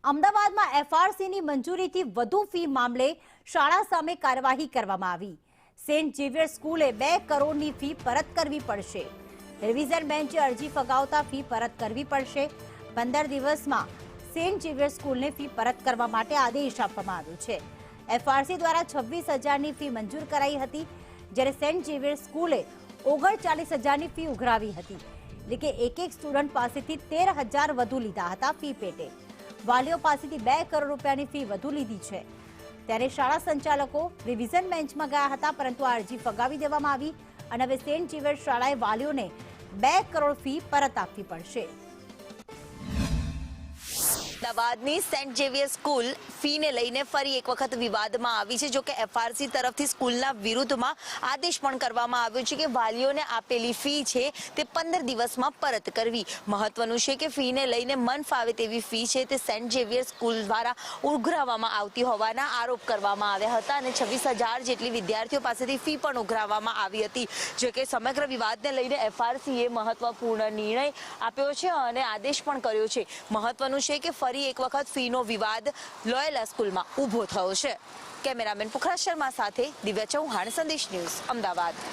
અમદાવાદમાં એફઆરસીની મંજૂરીથી વધુ ફી મામલે શાળા સામે કાર્યવાહી કરવામાં આવી। સેન્ટ ઝેવિયર સ્કૂલે 2 કરોડની ફી પરત કરવી પડશે। રિવિઝન બેન્ચે અરજી ફગાવતા ફી પરત કરવી પડશે। 15 દિવસમાં સેન્ટ ઝેવિયર સ્કૂલને ફી પરત કરવા માટે આદેશ આપવામાં આવ્યો છે। એફઆરસી દ્વારા 26,000ની ફી મંજૂર કરાઈ હતી, જ્યારે સેન્ટ ઝેવિયર સ્કૂલે 39,000ની ફી ઉઘરાવી હતી। એટલે કે એક સ્ટુડન્ટ પાસેથી 13,000 વધુ લીધા હતા ફી પેટે। વાલીઓ પાસેથી 2 કરોડ રૂપિયાની ફી વધુ લીધી છે। ત્યારે શાળા સંચાલકો રિવિઝન બેન્ચમાં ગયા હતા, પરંતુ આ અરજી ફગાવી દેવામાં આવી અને હવે સેન્ટ ઝેવિયર શાળાએ વાલીઓને 2 કરોડ ફી પરત આપવી પડશે। અમદાવાદની સેન્ટ ઝેવિયર સ્કૂલ ફીને લઈને ફરી એક વખત વિવાદમાં આવી છે। જો કે એફઆરસી તરફથી સ્કૂલના વિરુદ્ધમાં આદેશ પણ કરવામાં આવ્યો છે કે વાલીઓને આપેલી ફી છે તે 15 દિવસમાં પરત કરવી। મહત્વનું છે કે ફીને લઈને મન ફાવે તેવી ફી છે તે સેન્ટ ઝેવિયર સ્કૂલ દ્વારા ઉઘરાવવામાં આવતી હોવાના આરોપ કરવામાં આવ્યા હતા અને 26,000 જેટલી વિદ્યાર્થીઓ પાસેથી ફી પણ ઉઘરાવવામાં આવી હતી। જો કે સમગ્ર વિવાદને લઈને એફઆરસીએ મહત્વપૂર્ણ નિર્ણય આપ્યો છે અને આદેશ પણ કર્યો છે। મહત્વનું છે કે ફરી એક વખત ફીનો વિવાદ લોયોલા સ્કૂલમાં ઊભો થયો છે। કેમેરામેન પુખરાજ શર્મા સાથે દિવ્યા ચૌહાણ, સંદેશ ન્યૂઝ, અમદાવાદ।